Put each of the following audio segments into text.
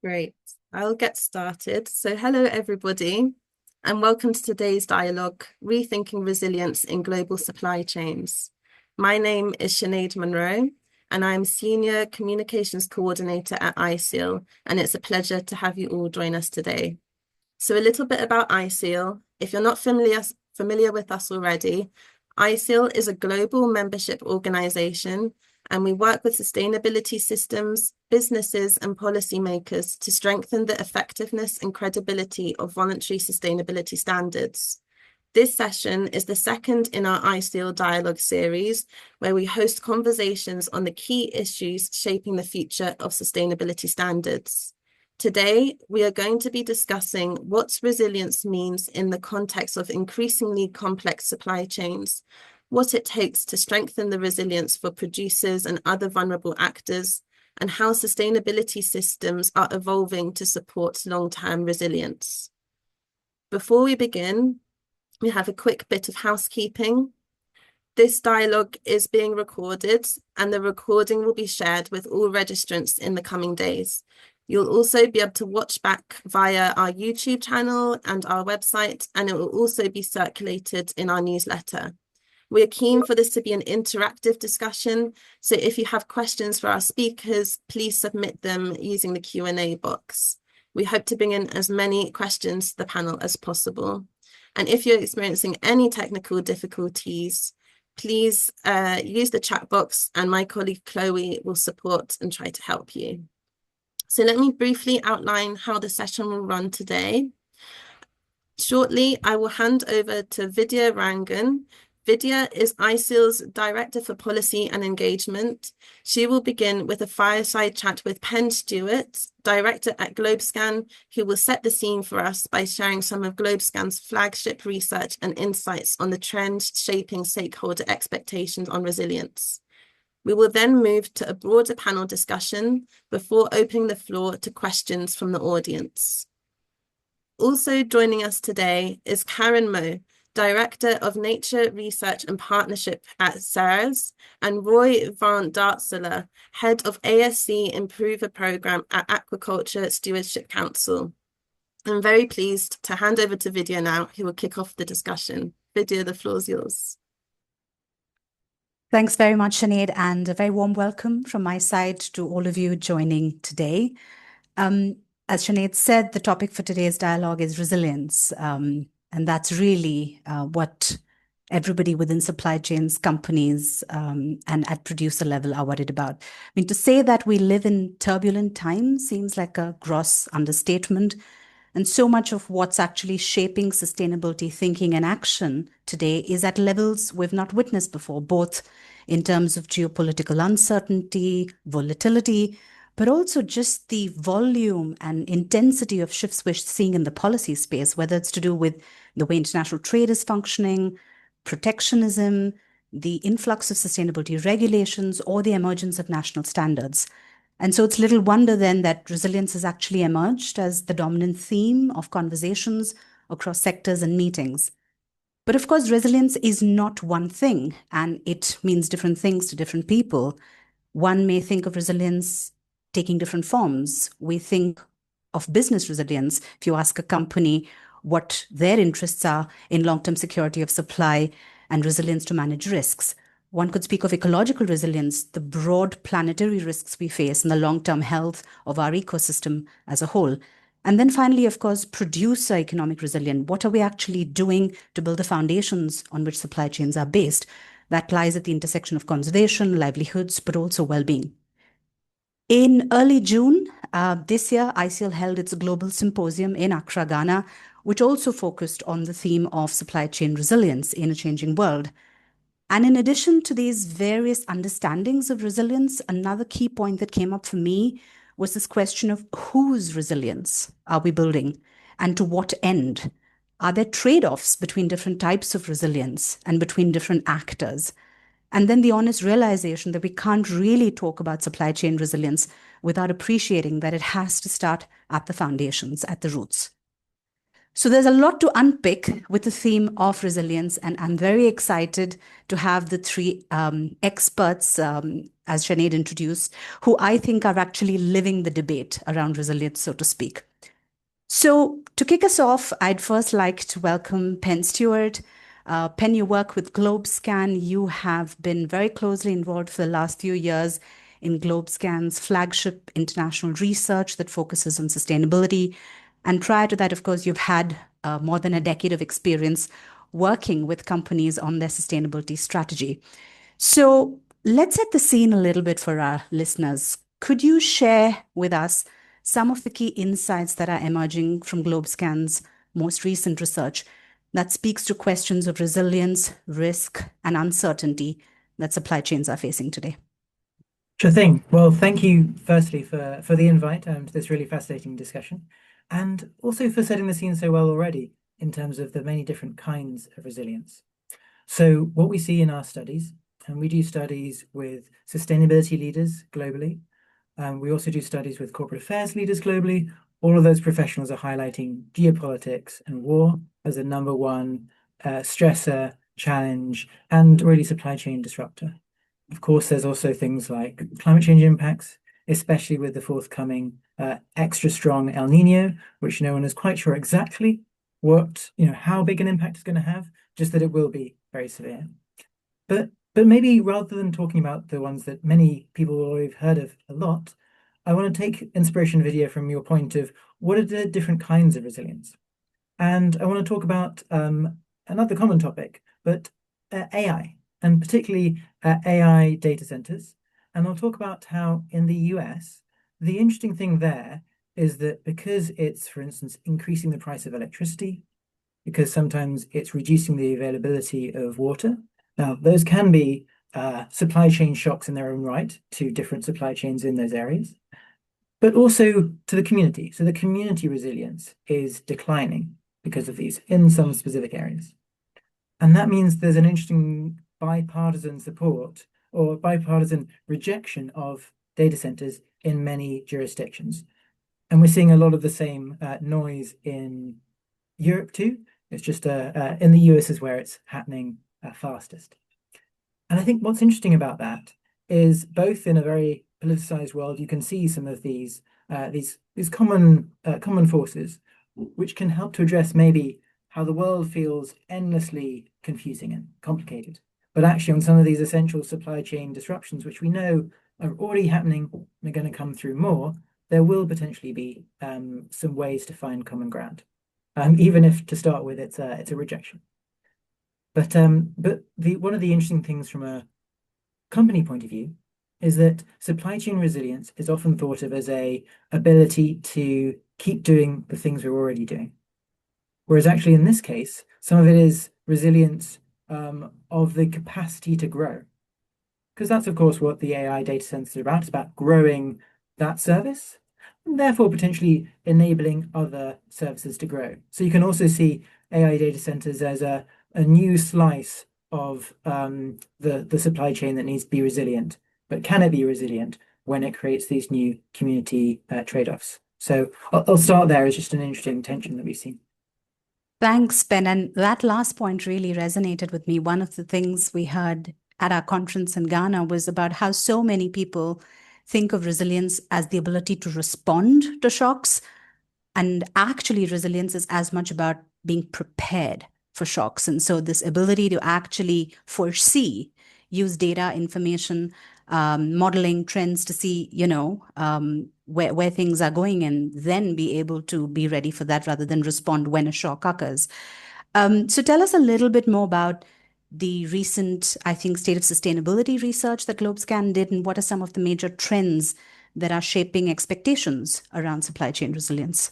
Great. I'll get started. So hello, everybody, and welcome to today's dialogue, Rethinking Resilience in Global Supply Chains. My name is Sinead Monroe, and I'm Senior Communications Coordinator at ISEAL, and it's a pleasure to have you all join us today. So a little bit about ISEAL. If you're not familiar with us already, ISEAL is a global membership organization, and we work with sustainability systems, businesses, and policymakers to strengthen the effectiveness and credibility of voluntary sustainability standards. This session is the second in our ISEAL Dialogue series, where we host conversations on the key issues shaping the future of sustainability standards. Today, we are going to be discussing what resilience means in the context of increasingly complex supply chains, what it takes to strengthen the resilience for producers and other vulnerable actors, and how sustainability systems are evolving to support long-term resilience. Before we begin, we have a quick bit of housekeeping. This dialogue is being recorded, and the recording will be shared with all registrants in the coming days. You'll also be able to watch back via our YouTube channel and our website, and it will also be circulated in our newsletter. We are keen for this to be an interactive discussion, so if you have questions for our speakers, please submit them using the Q&A box. We hope to bring in as many questions to the panel as possible. And if you're experiencing any technical difficulties, please use the chat box, and my colleague Chloe will support and try to help you. So let me briefly outline how the session will run today. Shortly, I will hand over to Vidya Rangan. Vidya is ISEAL's Director for Policy and Engagement. She will begin with a fireside chat with Penn Stewart, Director at GlobeScan, who will set the scene for us by sharing some of GlobeScan's flagship research and insights on the trends shaping stakeholder expectations on resilience. We will then move to a broader panel discussion before opening the floor to questions from the audience. Also joining us today is Karen Moe, Director of Nature Research and Partnership at SARS, and Roy van Dartselaar, Head of ASC Improver Programme at Aquaculture Stewardship Council. I'm very pleased to hand over to Vidya now, who will kick off the discussion. Vidya, the floor is yours. Thanks very much, Sinead, and a very warm welcome from my side to all of you joining today. As Sinead said, the topic for today's dialogue is resilience, and that's really what everybody within supply chains, companies, and at producer level are worried about. I mean, to say that we live in turbulent times seems like a gross understatement. And so much of what's actually shaping sustainability thinking and action today is at levels we've not witnessed before, both in terms of geopolitical uncertainty, volatility, but also just the volume and intensity of shifts we're seeing in the policy space, whether it's to do with the way international trade is functioning, protectionism, the influx of sustainability regulations, or the emergence of national standards. And so it's little wonder then that resilience has actually emerged as the dominant theme of conversations across sectors and meetings. But of course, resilience is not one thing, and it means different things to different people. One may think of resilience taking different forms. We think of business resilience. If you ask a company what their interests are in long-term security of supply and resilience to manage risks, one could speak of ecological resilience, the broad planetary risks we face and the long-term health of our ecosystem as a whole. And then finally, of course, producer economic resilience. What are we actually doing to build the foundations on which supply chains are based? That lies at the intersection of conservation, livelihoods, but also well-being. In early June this year, ISEAL held its global symposium in Accra, Ghana, which also focused on the theme of supply chain resilience in a changing world. And in addition to these various understandings of resilience, another key point that came up for me was this question of whose resilience are we building and to what end? Are there trade-offs between different types of resilience and between different actors? And then the honest realization that we can't really talk about supply chain resilience without appreciating that it has to start at the foundations, at the roots. So there's a lot to unpick with the theme of resilience, and I'm very excited to have the three experts, as Sinead introduced, who I think are actually living the debate around resilience, so to speak. So to kick us off, I'd first like to welcome Penn Stewart. Penn, you work with GlobeScan. You have been very closely involved for the last few years in GlobeScan's flagship international research that focuses on sustainability. And prior to that, of course, you've had more than a decade of experience working with companies on their sustainability strategy. So let's set the scene a little bit for our listeners. Could you share with us some of the key insights that are emerging from GlobeScan's most recent research that speaks to questions of resilience, risk, and uncertainty that supply chains are facing today? Sure thing. Well, thank you firstly for the invite to this really fascinating discussion, and also for setting the scene so well already in terms of the many different kinds of resilience. So what we see in our studies, and we do studies with sustainability leaders globally, we also do studies with corporate affairs leaders globally. All of those professionals are highlighting geopolitics and war as a number one stressor, challenge, and really supply chain disruptor. Of course, there's also things like climate change impacts, especially with the forthcoming extra strong El Nino, which no one is quite sure exactly how big an impact it's going to have, just that it will be very severe. But maybe rather than talking about the ones that many people will already have heard of a lot, I want to take inspiration video from your point of what are the different kinds of resilience. And I want to talk about another common topic, but AI, and particularly AI data centers. And I'll talk about how in the US, the interesting thing there is that because it's, for instance, increasing the price of electricity, because sometimes it's reducing the availability of water. Now, those can be supply chain shocks in their own right to different supply chains in those areas, but also to the community. So the community resilience is declining because of these in some specific areas. And that means there's an interesting bipartisan support or bipartisan rejection of data centers in many jurisdictions. And we're seeing a lot of the same noise in Europe too. It's just in the US is where it's happening fastest. And I think what's interesting about that is both in a very politicized world, you can see some of these common forces, which can help to address maybe how the world feels endlessly confusing and complicated. But actually on some of these essential supply chain disruptions, which we know are already happening, and are going to come through more, there will potentially be some ways to find common ground. Even if to start with it's a rejection. But one of the interesting things from a company point of view is that supply chain resilience is often thought of as a ability to keep doing the things we're already doing. Whereas actually in this case, some of it is resilience of the capacity to grow. Because that's of course what the AI data centers are about. It's about growing that service, and therefore potentially enabling other services to grow. So you can also see AI data centers as a new slice of the supply chain that needs to be resilient. But can it be resilient when it creates these new community trade-offs? So I'll start there as just an interesting tension that we've seen. Thanks, Ben. And that last point really resonated with me. One of the things we heard at our conference in Ghana was about how so many people think of resilience as the ability to respond to shocks. And actually, resilience is as much about being prepared for shocks. And so this ability to actually foresee, use data, information, modeling trends to see, where things are going, and then be able to be ready for that rather than respond when a shock occurs. So tell us a little bit more about the recent, I think, state of sustainability research that GlobeScan did, and what are some of the major trends that are shaping expectations around supply chain resilience?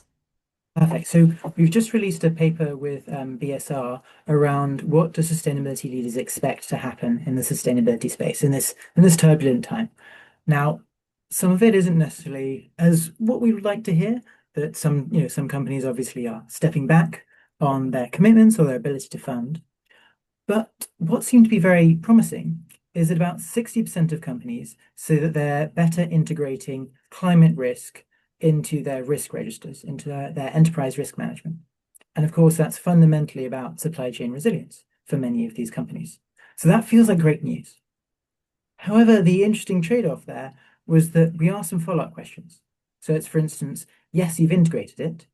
Perfect. So we've just released a paper with BSR around what do sustainability leaders expect to happen in the sustainability space in this turbulent time. Now, some of it isn't necessarily as what we would like to hear, that some companies obviously are stepping back on their commitments or their ability to fund. But what seemed to be very promising is that about 60% of companies say that they're better integrating climate risk into their risk registers, into their enterprise risk management. And of course, that's fundamentally about supply chain resilience for many of these companies. So that feels like great news. However, the interesting trade-off there was that we asked some follow-up questions. So it's, for instance, yes, you've integrated it,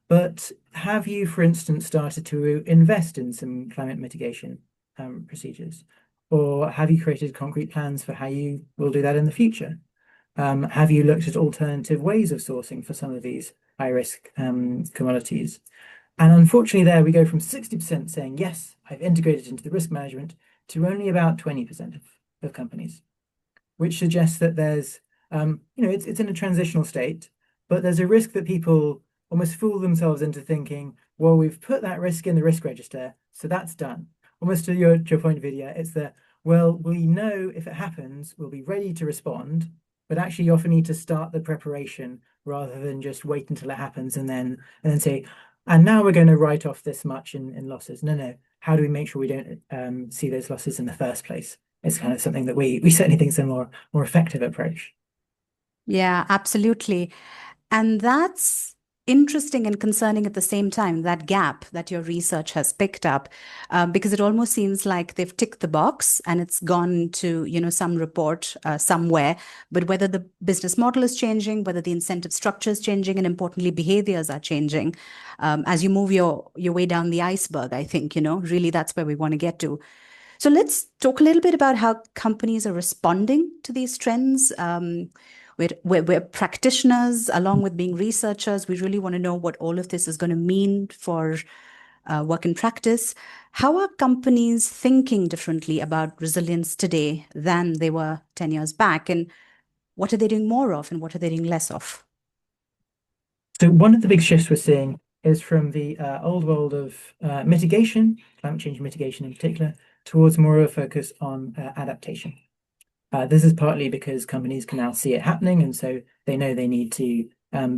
but have you, for instance, started to invest in some climate mitigation procedures? Or have you created concrete plans for how you will do that in the future? Have you looked at alternative ways of sourcing for some of these high-risk commodities? And unfortunately, there we go from 60% saying, yes, I've integrated into the risk management to only about 20% of companies, which suggests that there's, it's in a transitional state, but there's a risk that people almost fool themselves into thinking, well, we've put that risk in the risk register, so that's done. Almost to your point, Vidya, it's the, well, we know if it happens, we'll be ready to respond, but actually you often need to start the preparation rather than just wait until it happens and then say, and now we're going to write off this much in losses. No. How do we make sure we don't see those losses in the first place? It's kind of something that we certainly think is a more effective approach. Yeah, absolutely. And that's interesting and concerning at the same time, that gap that your research has picked up, because it almost seems like they've ticked the box and it's gone to, some report somewhere. But whether the business model is changing, whether the incentive structure is changing, and importantly, behaviors are changing, as you move your way down the iceberg, I think, really that's where we want to get to. So let's talk a little bit about how companies are responding to these trends. We're practitioners, along with being researchers. We really want to know what all of this is going to mean for work in practice. How are companies thinking differently about resilience today than they were 10 years back? And what are they doing more of and what are they doing less of? So one of the big shifts we're seeing is from the old world of mitigation, climate change mitigation in particular, towards more of a focus on adaptation. This is partly because companies can now see it happening, and so they know they need to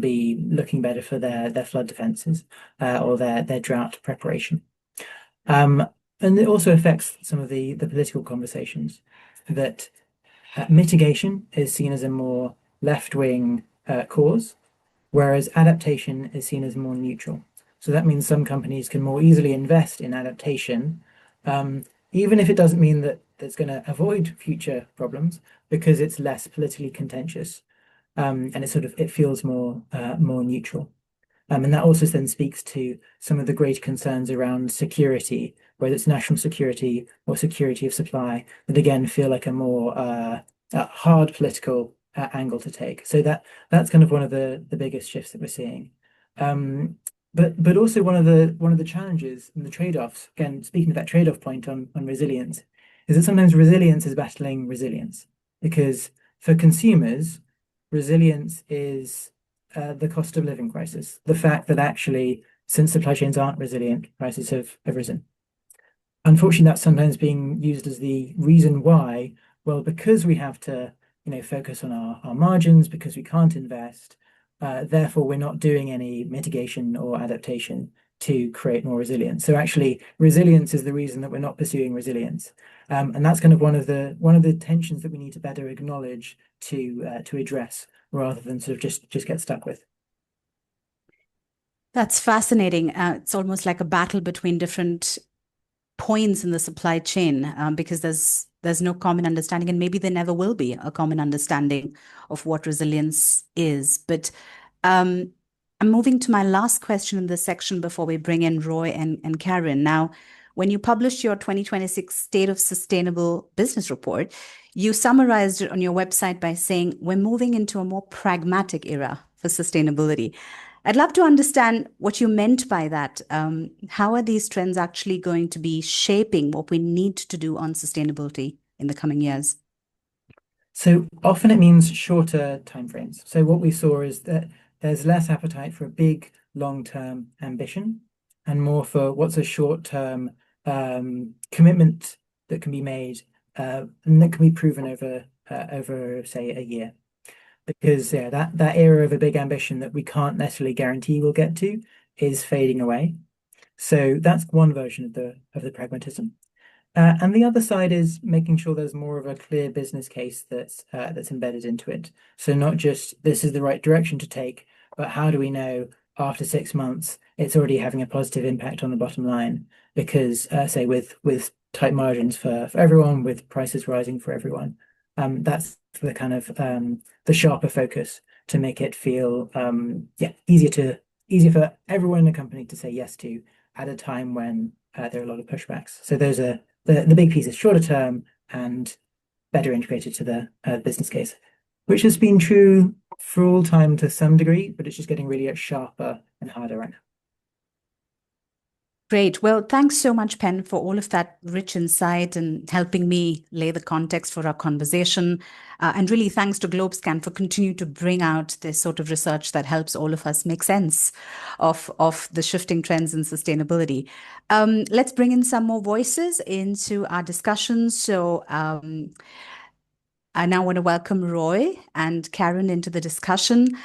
be looking better for their flood defenses or their drought preparation. And it also affects some of the political conversations that mitigation is seen as a more left-wing cause, whereas adaptation is seen as more neutral. So that means some companies can more easily invest in adaptation, even if it doesn't mean that it's going to avoid future problems, because it's less politically contentious, and it feels more neutral. And that also then speaks to some of the great concerns around security, whether it's national security or security of supply, that again feel like a more hard political angle to take. So that's kind of one of the biggest shifts that we're seeing. But also one of the challenges and the trade-offs, again, speaking of that trade-off point on resilience, is that sometimes resilience is battling resilience, because for consumers, resilience is the cost of living crisis, the fact that actually, since supply chains aren't resilient, prices have risen. Unfortunately, that's sometimes being used as the reason why, well, because we have to, focus on our margins, because we can't invest, therefore we're not doing any mitigation or adaptation to create more resilience. So actually, resilience is the reason that we're not pursuing resilience, and that's kind of one of the tensions that we need to better acknowledge to address, rather than sort of just get stuck with. That's fascinating. It's almost like a battle between different points in the supply chain, because there's no common understanding, and maybe there never will be a common understanding of what resilience is. But I'm moving to my last question in this section before we bring in Roy and Karen. Now, when you published your 2026 State of Sustainable Business Report, you summarized it on your website by saying, we're moving into a more pragmatic era for sustainability. I'd love to understand what you meant by that. How are these trends actually going to be shaping what we need to do on sustainability in the coming years? So often it means shorter timeframes. So what we saw is that there's less appetite for a big long-term ambition and more for what's a short-term commitment that can be made and that can be proven over say a year. Because that era of a big ambition that we can't necessarily guarantee we'll get to is fading away. So that's one version of the pragmatism. And the other side is making sure there's more of a clear business case that's embedded into it. So not just this is the right direction to take, but how do we know after 6 months, it's already having a positive impact on the bottom line because, say, with tight margins for everyone, with prices rising for everyone, that's the kind of the sharper focus to make it feel easier for everyone in the company to say yes to at a time when there are a lot of pushbacks. So those are the big pieces, shorter term and better integrated to the business case, which has been true for all time to some degree, but it's just getting really sharper and harder right now. Great. Well, thanks so much, Pen, for all of that rich insight and helping me lay the context for our conversation. And really thanks to Globescan for continuing to bring out this sort of research that helps all of us make sense of the shifting trends in sustainability. Let's bring in some more voices into our discussion. So I now want to welcome Roy and Karen into the discussion.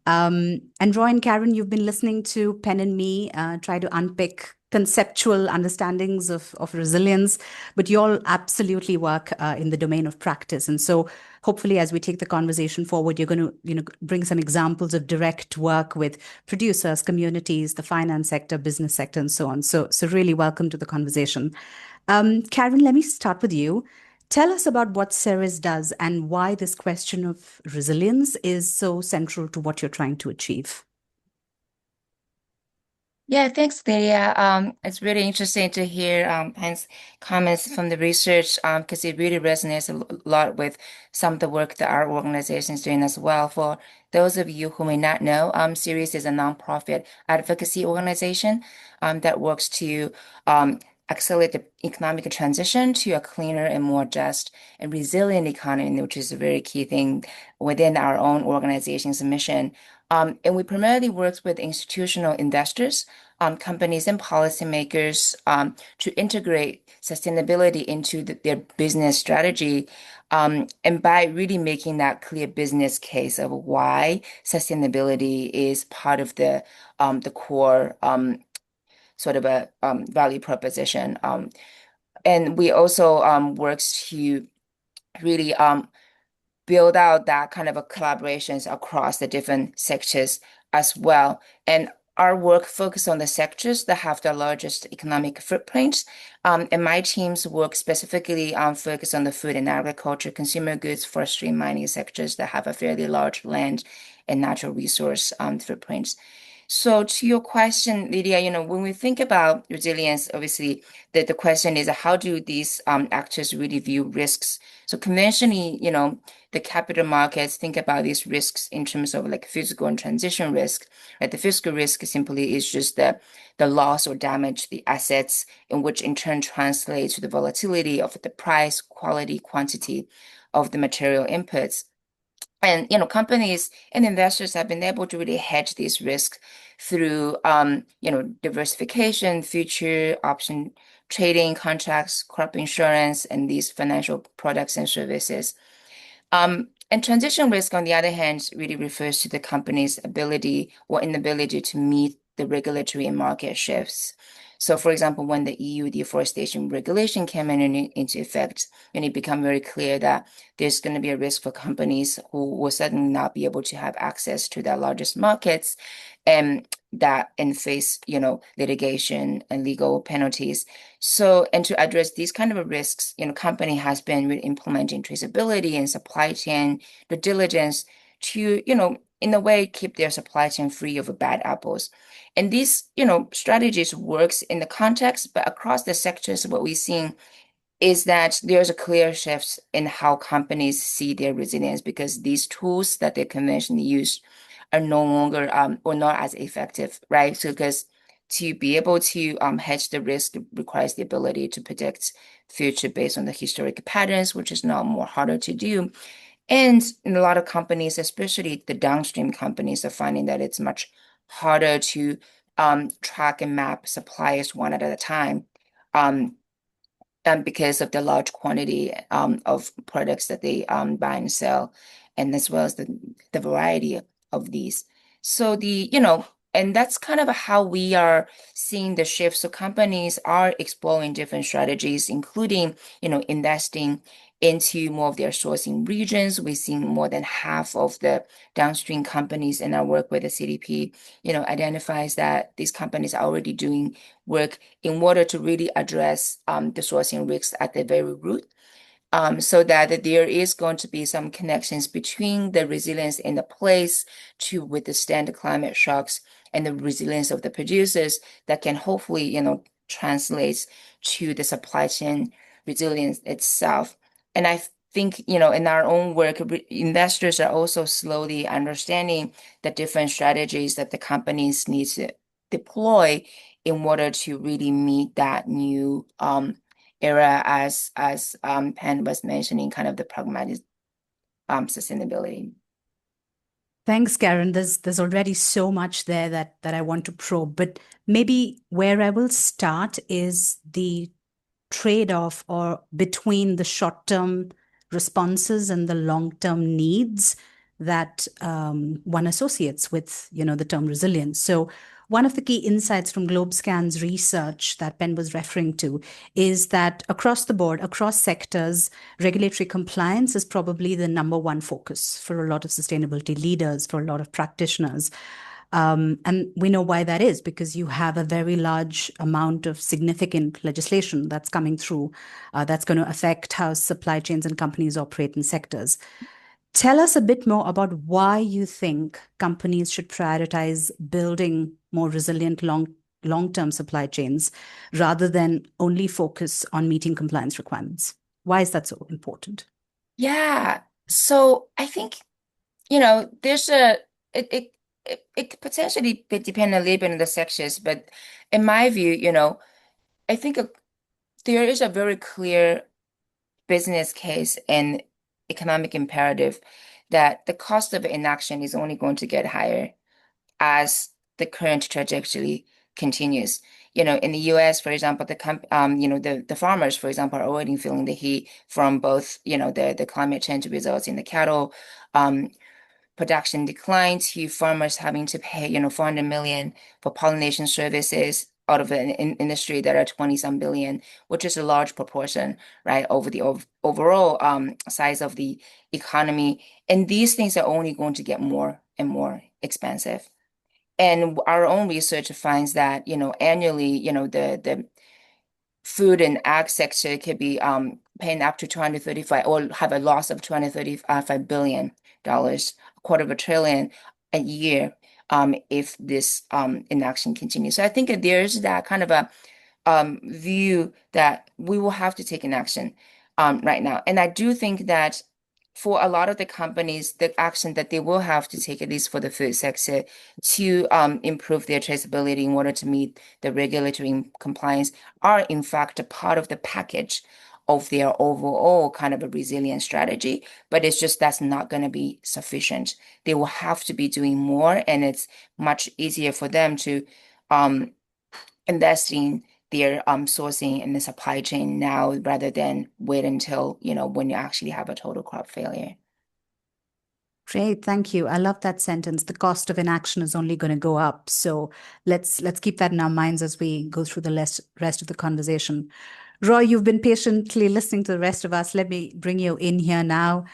And Roy and Karen, you've been listening to Pen and me try to unpick conceptual understandings of resilience, but you all absolutely work in the domain of practice. And so hopefully as we take the conversation forward, you're going to bring some examples of direct work with producers, communities, the finance sector, business sector, and so on. So really welcome to the conversation. Karen, let me start with you. Tell us about what Ceres does and why this question of resilience is so central to what you're trying to achieve. Yeah, thanks, Lydia. It's really interesting to hear Pen's comments from the research because it really resonates a lot with some of the work that our organization is doing as well. For those of you who may not know, Ceres is a nonprofit advocacy organization that works to accelerate the economic transition to a cleaner and more just and resilient economy, which is a very key thing within our own organization's mission. And we primarily work with institutional investors, companies, and policymakers to integrate sustainability into their business strategy. And by really making that clear business case of why sustainability is part of the core sort of a value proposition. And we also works to really build out that kind of a collaborations across the different sectors as well. And our work focuses on the sectors that have the largest economic footprints. And my team's work specifically focus on the food and agriculture, consumer goods, forestry, mining sectors that have a fairly large land and natural resource footprints. So to your question, Lydia, when we think about resilience, obviously the question is how do these actors really view risks? So conventionally, the capital markets think about these risks in terms of like physical and transition risk. Right? The physical risk simply is just the loss or damage to the assets, in which in turn translates to the volatility of the price, quality, quantity of the material inputs. And companies and investors have been able to really hedge these risks through diversification, future option trading contracts, crop insurance, and these financial products and services. And transition risk, on the other hand, really refers to the company's ability or inability to meet the regulatory and market shifts. So, for example, when the EU deforestation regulation came into effect, and it became very clear that there's going to be a risk for companies who will suddenly not be able to have access to their largest markets and face, litigation and legal penalties. So, and to address these kind of risks, company has been really implementing traceability and supply chain due diligence to, in a way, keep their supply chain free of bad apples. And these, strategies works in the context, but across the sectors, what we've seen is that there's a clear shift in how companies see their resilience because these tools that they conventionally use are no longer or not as effective, right? So because to be able to hedge the risk requires the ability to predict future based on the historic patterns, which is now more harder to do. And in a lot of companies, especially the downstream companies, are finding that it's much harder to track and map suppliers one at a time. And because of the large quantity of products that they buy and sell, and as well as the variety of these. So and that's kind of how we are seeing the shift. So companies are exploring different strategies, including, investing into more of their sourcing regions. We've seen more than half of the downstream companies in our work with the CDP, identifies that these companies are already doing work in order to really address the sourcing risks at the very root. So that there is going to be some connections between the resilience in the place to withstand the climate shocks and the resilience of the producers that can hopefully, translate to the supply chain resilience itself. And I think, in our own work, investors are also slowly understanding the different strategies that the companies need to deploy in order to really meet that new era as Penn was mentioning, kind of the pragmatic sustainability. Thanks, Karen. There's already so much there that I want to probe, but maybe where I will start is the trade-off or between the short-term responses and the long-term needs that one associates with, the term resilience. So one of the key insights from GlobeScan's research that Ben was referring to is that across the board, across sectors, regulatory compliance is probably the number one focus for a lot of sustainability leaders, for a lot of practitioners. And we know why that is, because you have a very large amount of significant legislation that's coming through that's going to affect how supply chains and companies operate in sectors. Tell us a bit more about why you think companies should prioritize building more resilient long-term supply chains rather than only focus on meeting compliance requirements. Why is that so important? Yeah. So I think, there's it could potentially depend a little bit on the sectors, but in my view, I think there is a very clear business case and economic imperative that the cost of inaction is only going to get higher as the current trajectory continues. In the US, for example, the farmers, for example, are already feeling the heat from both, the climate change results in the cattle production decline to farmers having to pay, 400 million for pollination services out of an industry that are 20-some billion, which is a large proportion, right, over the overall size of the economy. And these things are only going to get more and more expensive. And our own research finds that, annually, the food and ag sector could be paying up to 235 or have a loss of $235 billion, a quarter of a trillion a year, if this inaction continues. So I think that there's that kind of a view that we will have to take an action right now. And I do think that for a lot of the companies, the action that they will have to take, at least for the food sector, to improve their traceability in order to meet the regulatory compliance are in fact a part of the package of their overall kind of a resilient strategy. But it's just that's not going to be sufficient. They will have to be doing more, and it's much easier for them to invest in their sourcing in the supply chain now rather than wait until, when you actually have a total crop failure. Great, thank you. I love that sentence. The cost of inaction is only going to go up. So let's keep that in our minds as we go through the rest of the conversation. Roy, you've been patiently listening to the rest of us. Let me bring you in here now.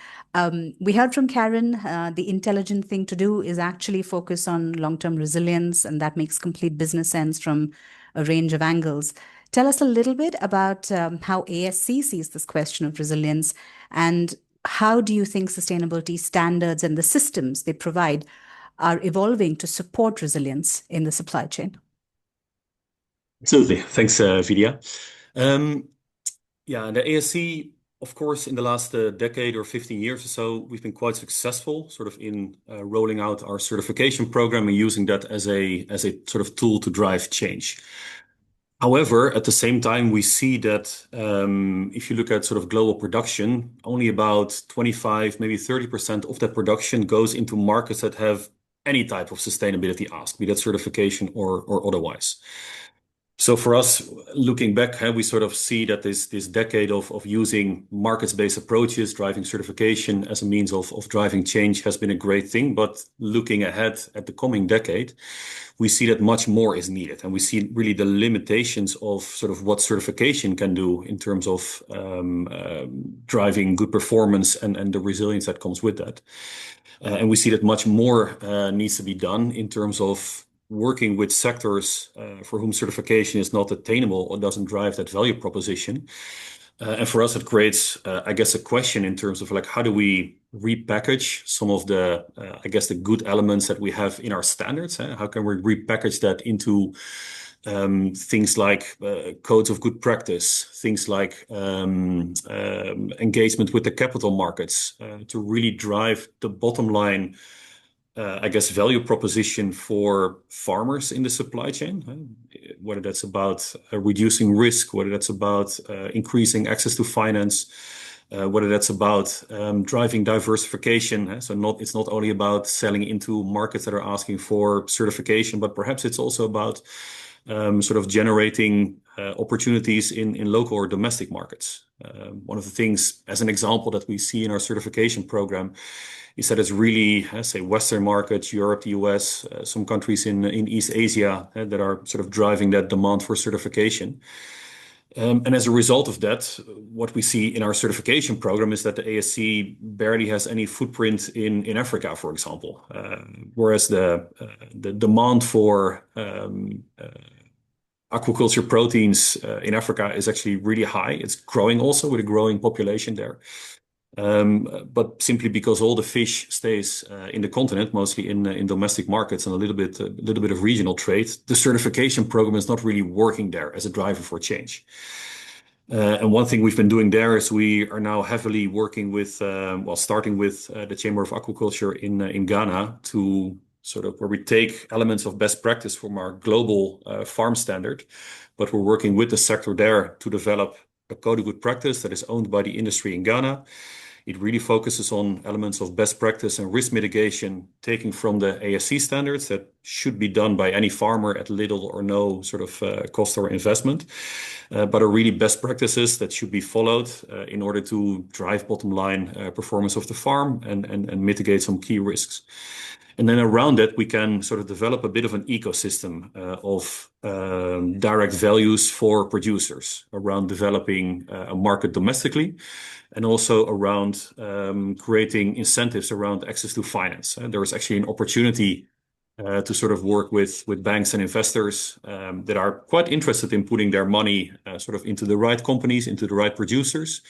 We heard from Karen, the intelligent thing to do is actually focus on long-term resilience, and that makes complete business sense from a range of angles. Tell us a little bit about how ASC sees this question of resilience, and how do you think sustainability standards and the systems they provide are evolving to support resilience in the supply chain? Absolutely. Thanks, Vidya. The ASC, of course, in the last decade or 15 years or so, we've been quite successful sort of in rolling out our certification program and using that as a sort of tool to drive change. However, at the same time, we see that if you look at sort of global production, only about 25, maybe 30% of that production goes into markets that have any type of sustainability ask, be that certification or otherwise. So for us, looking back, we sort of see that this decade of using markets-based approaches, driving certification as a means of driving change has been a great thing. But looking ahead at the coming decade, we see that much more is needed. And we see really the limitations of sort of what certification can do in terms of driving good performance and the resilience that comes with that. And we see that much more needs to be done in terms of working with sectors for whom certification is not attainable or doesn't drive that value proposition. And for us, it creates, I guess, a question in terms of like, how do we repackage some of the, I guess, the good elements that we have in our standards? How can we repackage that into things like codes of good practice, things like engagement with the capital markets to really drive the bottom line, I guess, value proposition for farmers in the supply chain, whether that's about reducing risk, whether that's about increasing access to finance, whether that's about driving diversification. So it's not only about selling into markets that are asking for certification, but perhaps it's also about sort of generating opportunities in local or domestic markets. One of the things, as an example, that we see in our certification program is that it's really, say, Western markets, Europe, the US, some countries in East Asia that are sort of driving that demand for certification. And as a result of that, what we see in our certification program is that the ASC barely has any footprint in Africa, for example, whereas the demand for aquaculture proteins in Africa is actually really high. It's growing also with a growing population there. But simply because all the fish stays in the continent, mostly in domestic markets and a little bit of regional trade, the certification program is not really working there as a driver for change. And one thing we've been doing there is we are now heavily working with, starting with the Chamber of Aquaculture in Ghana to sort of where we take elements of best practice from our global farm standard, but we're working with the sector there to develop a code of good practice that is owned by the industry in Ghana. It really focuses on elements of best practice and risk mitigation, taking from the ASC standards that should be done by any farmer at little or no sort of cost or investment, but are really best practices that should be followed in order to drive bottom line performance of the farm and mitigate some key risks. And then around that, we can sort of develop a bit of an ecosystem of direct values for producers around developing a market domestically and also around creating incentives around access to finance. There is actually an opportunity to sort of work with banks and investors that are quite interested in putting their money sort of into the right companies, into the right producers,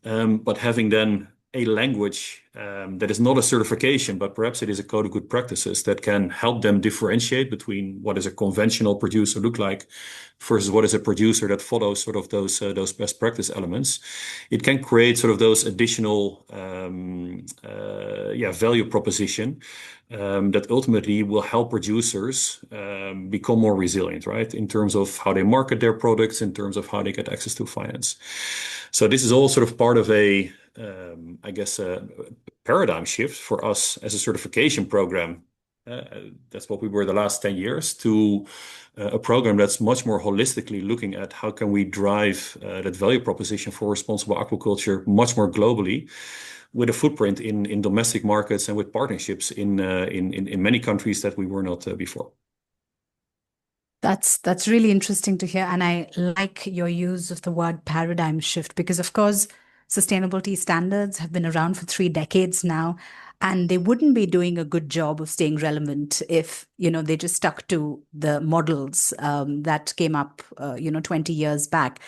but having then a language that is not a certification, but perhaps it is a code of good practices that can help them differentiate between what does a conventional producer look like versus what is a producer that follows sort of those best practice elements. It can create sort of those additional value proposition that ultimately will help producers become more resilient, right? In terms of how they market their products, in terms of how they get access to finance. So this is all sort of part of a paradigm shift for us as a certification program. That's what we were the last 10 years to a program that's much more holistically looking at how can we drive that value proposition for responsible aquaculture much more globally with a footprint in domestic markets and with partnerships in many countries that we were not before. That's really interesting to hear. And I like your use of the word paradigm shift because, of course, sustainability standards have been around for 3 decades now, and they wouldn't be doing a good job of staying relevant if, they just stuck to the models that came up, 20 years back.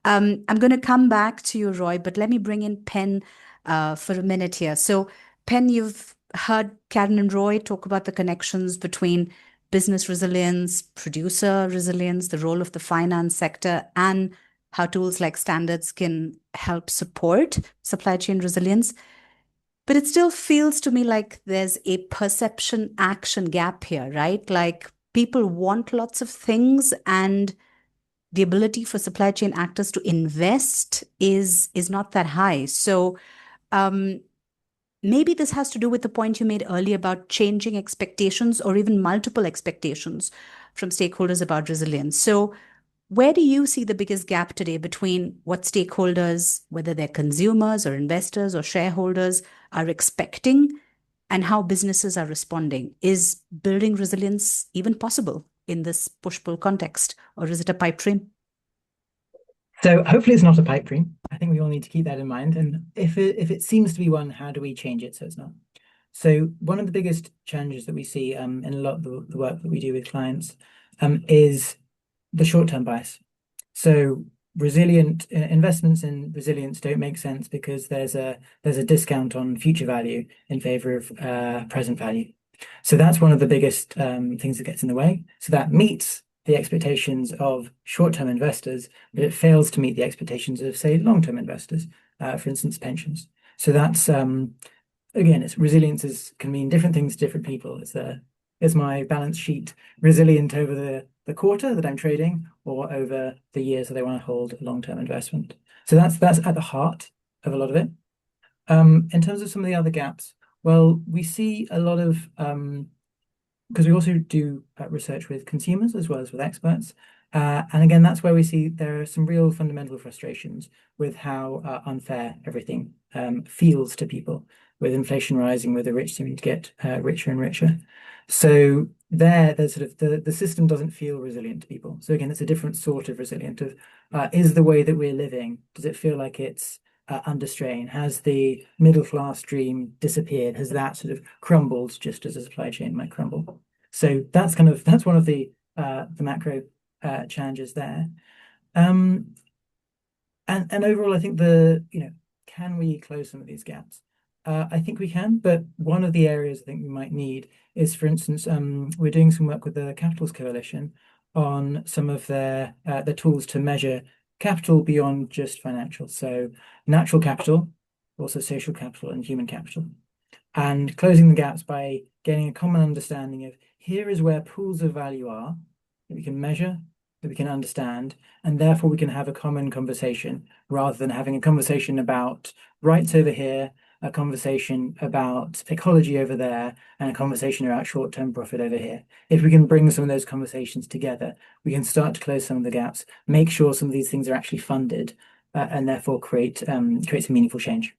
I'm going to come back to you, Roy, but let me bring in Pen for a minute here. So, Pen, you've heard Karen and Roy talk about the connections between business resilience, producer resilience, the role of the finance sector, and how tools like standards can help support supply chain resilience. But it still feels to me like there's a perception action gap here, right? Like people want lots of things and the ability for supply chain actors to invest is not that high. So maybe this has to do with the point you made earlier about changing expectations or even multiple expectations from stakeholders about resilience. So Where do you see the biggest gap today between what stakeholders, whether they're consumers or investors or shareholders, are expecting and how businesses are responding? Is building resilience even possible in this push-pull context, or is it a pipe dream? So hopefully it's not a pipe dream. I think we all need to keep that in mind. And if it seems to be one, how do we change it so it's not? So one of the biggest challenges that we see in a lot of the work that we do with clients is the short-term bias. So resilient investments in resilience don't make sense because there's a discount on future value in favor of present value. So that's one of the biggest things that gets in the way. So that meets the expectations of short-term investors, but it fails to meet the expectations of, say, long-term investors, for instance, pensions. So that's again, it's resilience can mean different things to different people. Is my balance sheet resilient over the quarter that I'm trading, or over the years that I want to hold a long-term investment? So that's at the heart of a lot of it. In terms of some of the other gaps, well, we see a lot of because we also do research with consumers as well as with experts. And again, that's where we see there are some real fundamental frustrations with how unfair everything feels to people, with inflation rising, with the rich seeming to get richer and richer. So there's sort of the system doesn't feel resilient to people. So again, it's a different sort of resilient of is the way that we're living, does it feel like it's under strain? Has the middle class dream disappeared? Has that sort of crumbled just as a supply chain might crumble? So that's one of the macro challenges there. And overall, I think can we close some of these gaps? I think we can, but one of the areas I think we might need is, for instance, we're doing some work with the Capitals Coalition on some of their tools to measure capital beyond just financial. So natural capital, also social capital and human capital. And closing the gaps by getting a common understanding of here is where pools of value are that we can measure, that we can understand, and therefore we can have a common conversation rather than having a conversation about rights over here, a conversation about ecology over there, and a conversation about short-term profit over here. If we can bring some of those conversations together, we can start to close some of the gaps, make sure some of these things are actually funded, and therefore create some meaningful change.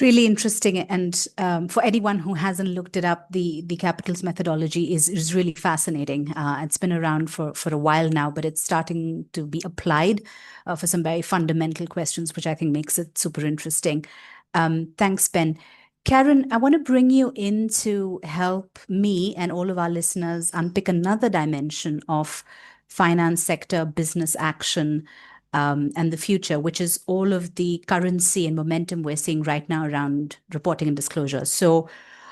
Really interesting. And for anyone who hasn't looked it up, the Capitals methodology is really fascinating. It's been around for a while now, but it's starting to be applied for some very fundamental questions, which I think makes it super interesting. Thanks, Ben. Karen, I want to bring you in to help me and all of our listeners unpick another dimension of finance sector business action and the future, which is all of the currency and momentum we're seeing right now around reporting and disclosure. So,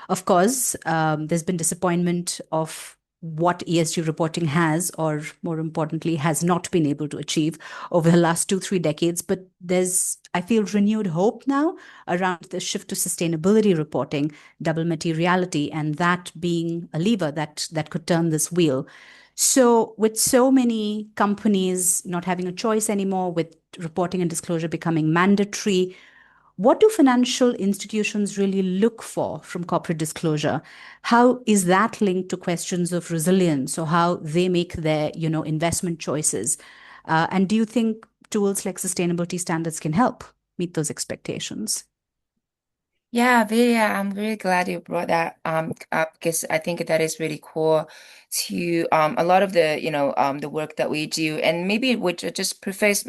of course, there's been disappointment of what ESG reporting has, or more importantly, has not been able to achieve over the last 2-3 decades. But there's, I feel, renewed hope now around the shift to sustainability reporting, double materiality, and that being a lever that could turn this wheel. So with so many companies not having a choice anymore, with reporting and disclosure becoming mandatory, what do financial institutions really look for from corporate disclosure? How is that linked to questions of resilience, or how they make their, investment choices? And do you think tools like sustainability standards can help meet those expectations? Yeah, I'm really glad you brought that up, because I think that is really core to a lot of the the work that we do, and maybe which just preface,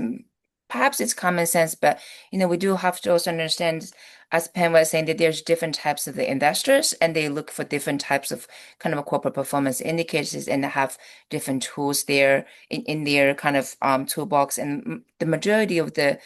perhaps it's common sense, but we do have to also understand, as Pam was saying, that there's different types of the investors, and they look for different types of kind of corporate performance indicators, and they have different tools there in their kind of toolbox. And the majority of the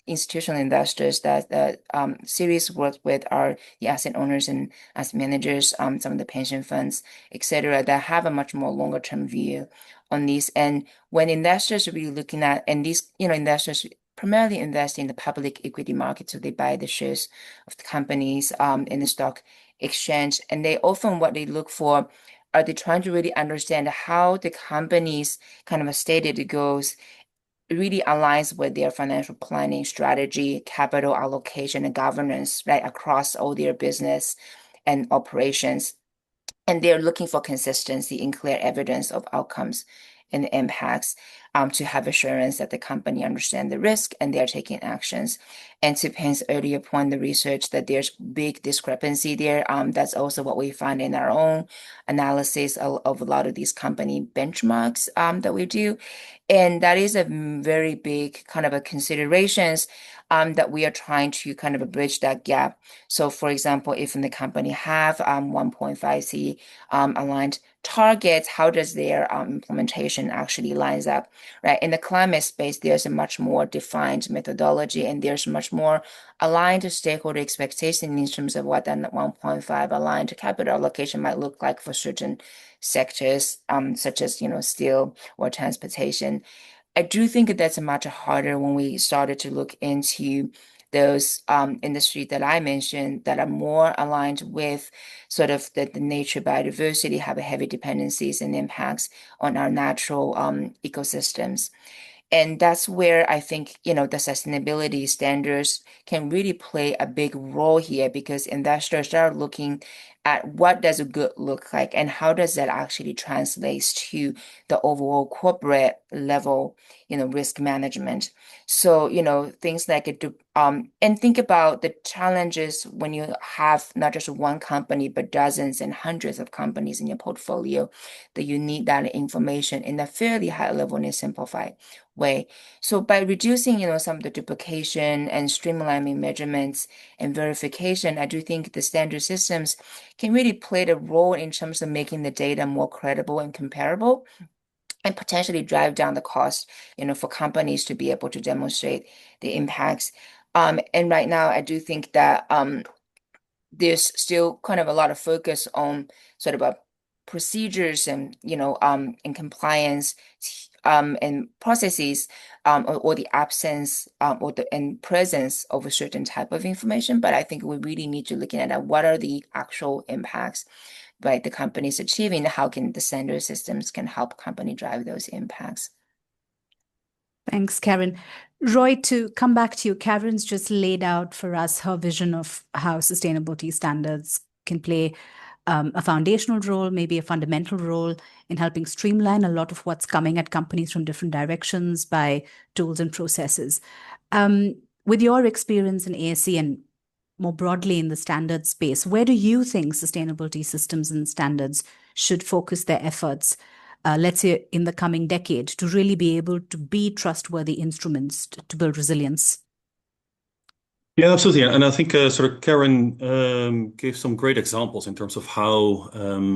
institutional investors that series work with are the asset owners and asset managers, some of the pension funds, etc., that have a much more longer term view on these. And when investors are really looking at, and these investors primarily invest in the public equity market, so they buy the shares of the companies in the stock exchange, and they often, what they look for, are they trying to really understand how the company's kind of stated goals really aligns with their financial planning strategy, capital allocation, and governance, right, across all their business and operations. And they're looking for consistency and clear evidence of outcomes and impacts to have assurance that the company understands the risk and they're taking actions. And to Penn's earlier point, the research that there's big discrepancy there. That's also what we find in our own analysis of a lot of these company benchmarks that we do. And that is a very big kind of a considerations that we are trying to kind of bridge that gap. So for example, if the company have 1.5C aligned targets, how does their implementation actually lines up, right? In the climate space, there's a much more defined methodology and there's much more aligned to stakeholder expectation in terms of what that 1.5 aligned capital allocation might look like for certain sectors, such as, steel or transportation. I do think that that's much harder when we started to look into those industries that I mentioned that are more aligned with sort of the nature biodiversity, have a heavy dependencies and impacts on our natural ecosystems. And that's where I think, the sustainability standards can really play a big role here because investors are looking at what does a good look like and how does that actually translate to the overall corporate level, risk management. So, things like and think about the challenges when you have not just one company, but dozens and hundreds of companies in your portfolio, that you need that information in a fairly high level and simplified way. So by reducing, some of the duplication and streamlining measurements and verification, I do think the standard systems can really play the role in terms of making the data more credible and comparable and potentially drive down the cost, for companies to be able to demonstrate the impacts. And right now, I do think that there's still kind of a lot of focus on sort of procedures and and compliance and processes or the absence or the and presence of a certain type of information. But I think we really need to look at what are the actual impacts, right, the company is achieving. How can the standard systems can help company drive those impacts? Thanks, Karen. Roy, to come back to you, Karen's just laid out for us her vision of how sustainability standards can play a foundational role, maybe a fundamental role in helping streamline a lot of what's coming at companies from different directions by tools and processes. With your experience in ASC and more broadly in the standards space, where do you think sustainability systems and standards should focus their efforts, let's say in the coming decade, to really be able to be trustworthy instruments to build resilience? Yeah, absolutely. And I think sort of Karen gave some great examples in terms of how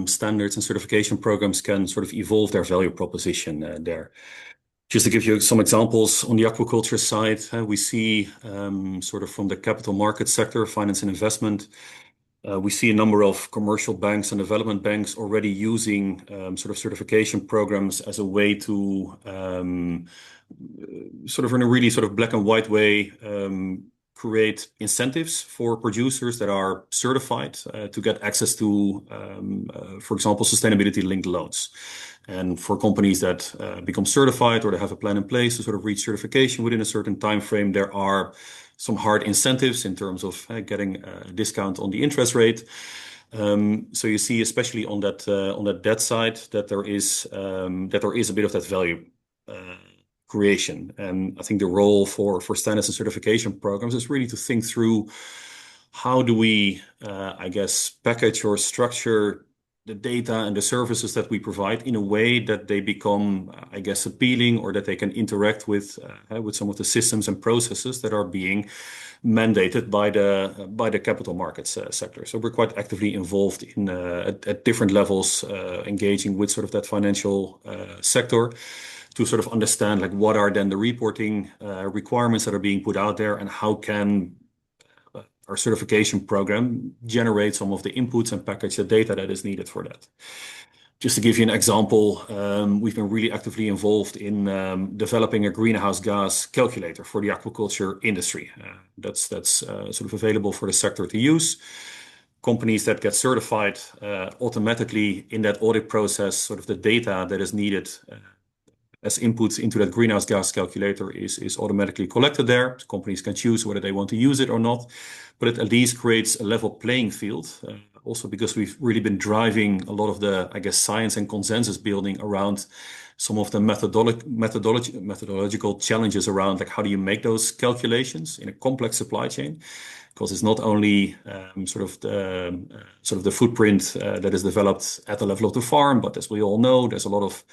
standards and certification programs can sort of evolve their value proposition there. Just to give you some examples on the aquaculture side, we see sort of from the capital market sector, finance and investment, we see a number of commercial banks and development banks already using sort of certification programs as a way to sort of in a really sort of black and white way create incentives for producers that are certified to get access to, for example, sustainability-linked loans. And for companies that become certified or they have a plan in place to sort of reach certification within a certain time frame, there are some hard incentives in terms of getting a discount on the interest rate. So you see, especially on that debt side, that there is a bit of that value creation. And I think the role for standards and certification programs is really to think through how do we, I guess, package or structure the data and the services that we provide in a way that they become, I guess, appealing, or that they can interact with some of the systems and processes that are being mandated by the capital markets sector. So we're quite actively involved in at different levels, engaging with sort of that financial sector to sort of understand like what are then the reporting requirements that are being put out there, and how can our certification program generate some of the inputs and package the data that is needed for that. Just to give you an example, we've been really actively involved in developing a greenhouse gas calculator for the aquaculture industry. That's sort of available for the sector to use. Companies that get certified automatically in that audit process, sort of the data that is needed as inputs into that greenhouse gas calculator is automatically collected there. Companies can choose whether they want to use it or not, but it at least creates a level playing field also because we've really been driving a lot of the, I guess, science and consensus building around some of the methodological challenges around like how do you make those calculations in a complex supply chain? Because it's not only sort of the footprint that is developed at the level of the farm, but as we all know, there's a lot of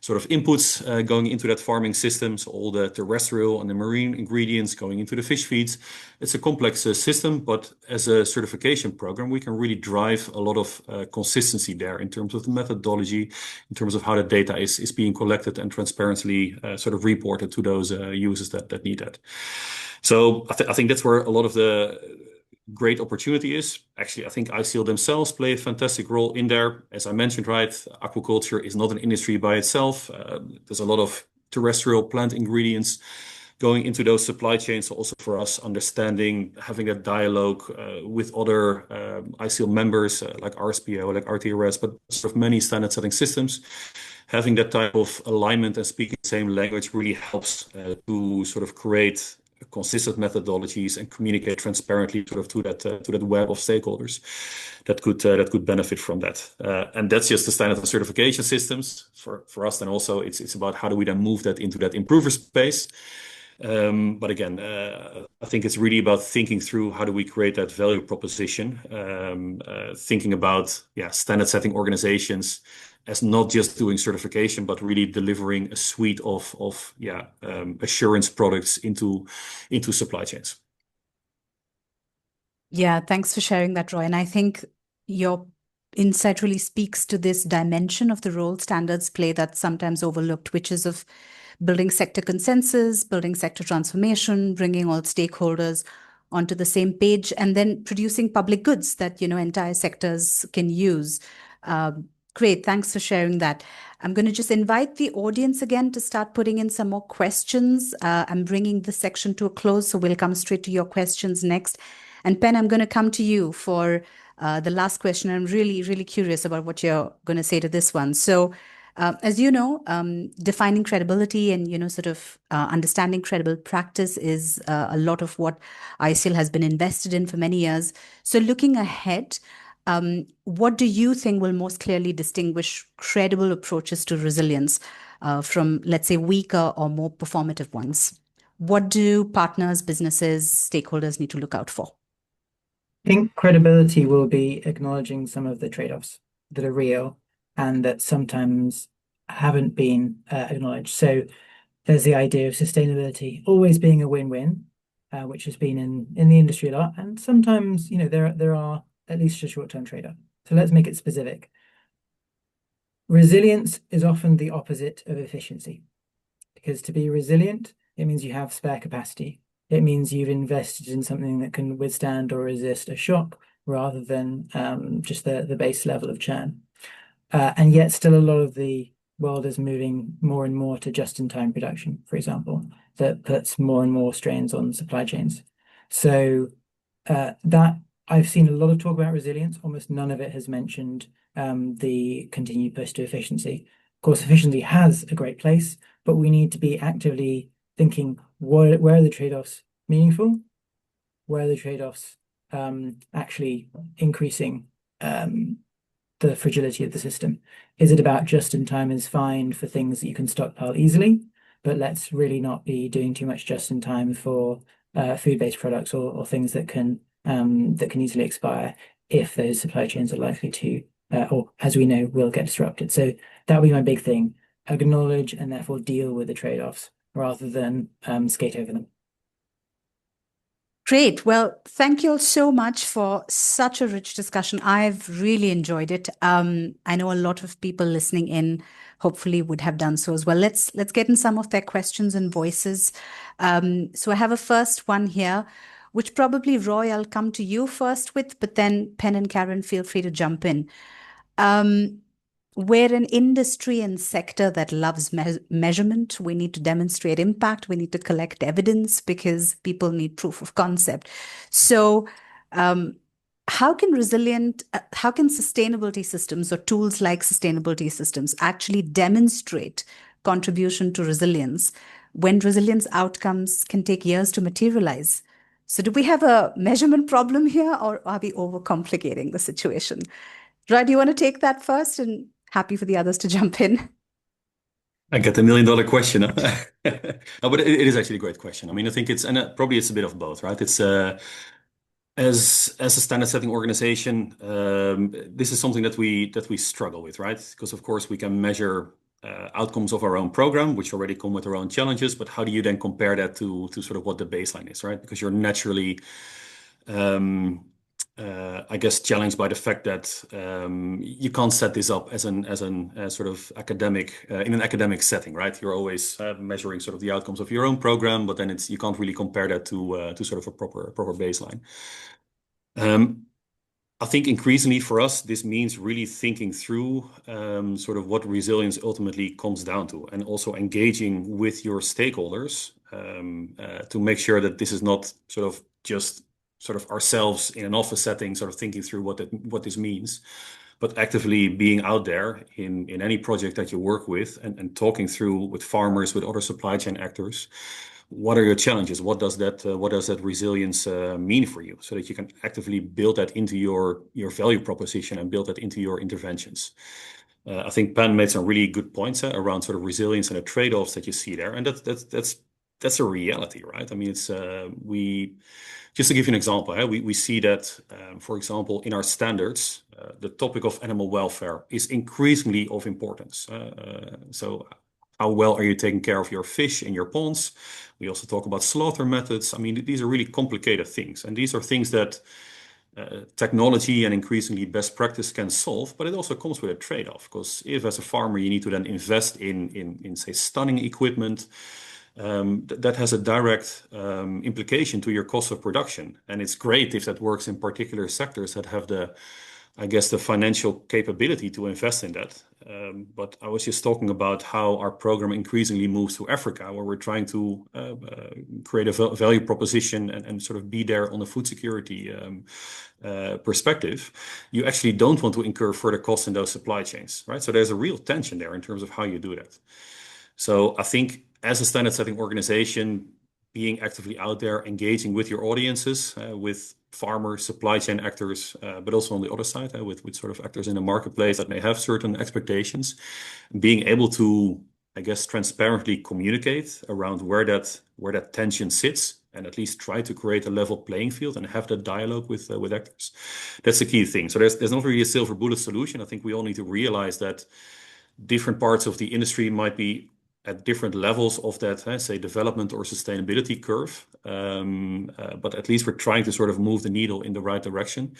sort of inputs going into that farming system. So all the terrestrial and the marine ingredients going into the fish feeds. It's a complex system, but as a certification program, we can really drive a lot of consistency there in terms of the methodology, in terms of how the data is being collected and transparently sort of reported to those users that need that. So I think that's where a lot of the great opportunity is. Actually, I think ISEAL themselves play a fantastic role in there. As I mentioned, right, aquaculture is not an industry by itself. There's a lot of terrestrial plant ingredients going into those supply chains. So also for us, understanding, having a dialogue with other ISEAL members like RSPO, like RTRS, but sort of many standard setting systems. Having that type of alignment and speaking the same language really helps to sort of create consistent methodologies and communicate transparently sort of to that web of stakeholders that could benefit from that. And that's just the standard certification systems for us. Then also it's about how do we then move that into that improver space. But again, I think it's really about thinking through how do we create that value proposition, thinking about standard setting organizations as not just doing certification, but really delivering a suite of assurance products into supply chains. Yeah, thanks for sharing that, Roy. And I think your insight really speaks to this dimension of the role standards play that's sometimes overlooked, which is of building sector consensus, building sector transformation, bringing all stakeholders onto the same page, and then producing public goods that, entire sectors can use. Great, thanks for sharing that. I'm going to just invite the audience again to start putting in some more questions. I'm bringing this section to a close, so we'll come straight to your questions next. And Pen, I'm going to come to you for the last question. I'm really, really curious about what you're going to say to this one. So, as you know, defining credibility and, sort of understanding credible practice is a lot of what ISEAL has been invested in for many years. So looking ahead, what do you think will most clearly distinguish credible approaches to resilience from, let's say, weaker or more performative ones? What do partners, businesses, stakeholders need to look out for? I think credibility will be acknowledging some of the trade-offs that are real and that sometimes haven't been acknowledged. So there's the idea of sustainability always being a win-win, which has been in the industry a lot. And sometimes, there are at least a short-term trade-off. So let's make it specific. Resilience is often the opposite of efficiency, because to be resilient, it means you have spare capacity. It means you've invested in something that can withstand or resist a shock rather than just the base level of churn. And yet still a lot of the world is moving more and more to just-in-time production, for example, that puts more and more strains on supply chains. So that I've seen a lot of talk about resilience. Almost none of it has mentioned the continued push to efficiency. Of course, efficiency has a great place, but we need to be actively thinking where are the trade-offs meaningful? Where are the trade-offs actually increasing the fragility of the system? Is it about just-in-time is fine for things that you can stockpile easily, but let's really not be doing too much just-in-time for food-based products or things that can easily expire if those supply chains are likely to, or as we know, will get disrupted. So that would be my big thing: acknowledge and therefore deal with the trade-offs rather than skate over them. Great. Well, thank you all so much for such a rich discussion. I've really enjoyed it. I know a lot of people listening in hopefully would have done so as well. Let's get in some of their questions and voices. So I have a first one here, which probably, Roy, I'll come to you first with, but then Pen and Karen, feel free to jump in. We're an industry and sector that loves measurement. We need to demonstrate impact. We need to collect evidence because people need proof of concept. So how can sustainability systems or tools like sustainability systems actually demonstrate contribution to resilience when resilience outcomes can take years to materialize? So do we have a measurement problem here, or are we overcomplicating the situation? Roy, do you want to take that first, and happy for the others to jump in? I get the $1 million question. Huh? No, but it is actually a great question. I mean, I think probably it's a bit of both, right? It's as a standard setting organization, this is something that we struggle with, right? Because of course we can measure outcomes of our own program, which already come with their own challenges. But how do you then compare that to sort of what the baseline is, right? Because you're naturally I guess challenged by the fact that you can't set this up as an sort of academic in an academic setting, right? You're always measuring sort of the outcomes of your own program, but then you can't really compare that to sort of a proper baseline. I think increasingly for us, this means really thinking through sort of what resilience ultimately comes down to, and also engaging with your stakeholders to make sure that this is not sort of just sort of ourselves in an office setting, sort of thinking through what this means, but actively being out there in any project that you work with and talking through with farmers, with other supply chain actors. What are your challenges? What does that resilience mean for you, so that you can actively build that into your value proposition and build that into your interventions? I think Pan made some really good points around sort of resilience and the trade-offs that you see there, and that's a reality, right? I mean, it's just to give you an example, we see that, for example, in our standards, the topic of animal welfare is increasingly of importance. So how well are you taking care of your fish in your ponds? We also talk about slaughter methods. I mean, these are really complicated things, and these are things that technology and increasingly best practice can solve, but it also comes with a trade-off, because if as a farmer you need to then invest in say stunning equipment, that has a direct implication to your cost of production. And it's great if that works in particular sectors that have the financial capability to invest in that. But I was just talking about how our program increasingly moves to Africa, where we're trying to create a value proposition and sort of be there on the food security perspective. You actually don't want to incur further costs in those supply chains, right? So there's a real tension there in terms of how you do that. So I think as a standard setting organization, being actively out there, engaging with your audiences, with farmers, supply chain actors, but also on the other side, with sort of actors in the marketplace that may have certain expectations, being able to, I guess, transparently communicate around where that tension sits, and at least try to create a level playing field and have that dialogue with actors. That's the key thing. So there's not really a silver bullet solution. I think we all need to realize that different parts of the industry might be at different levels of that, say, development or sustainability curve. But at least we're trying to sort of move the needle in the right direction.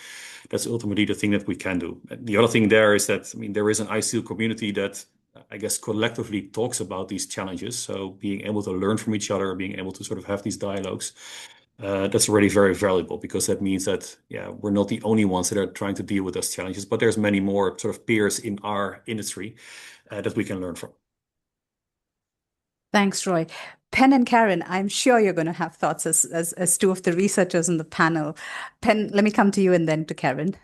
That's ultimately the thing that we can do. The other thing there is that, I mean, there is an ISEAL community that, I guess, collectively talks about these challenges. So being able to learn from each other, being able to sort of have these dialogues, that's already very valuable, because that means that, we're not the only ones that are trying to deal with those challenges, but there's many more sort of peers in our industry that we can learn from. Thanks, Roy. Pen and Karen, I'm sure you're going to have thoughts as two of the researchers in the panel. Pen, let me come to you and then to Karen.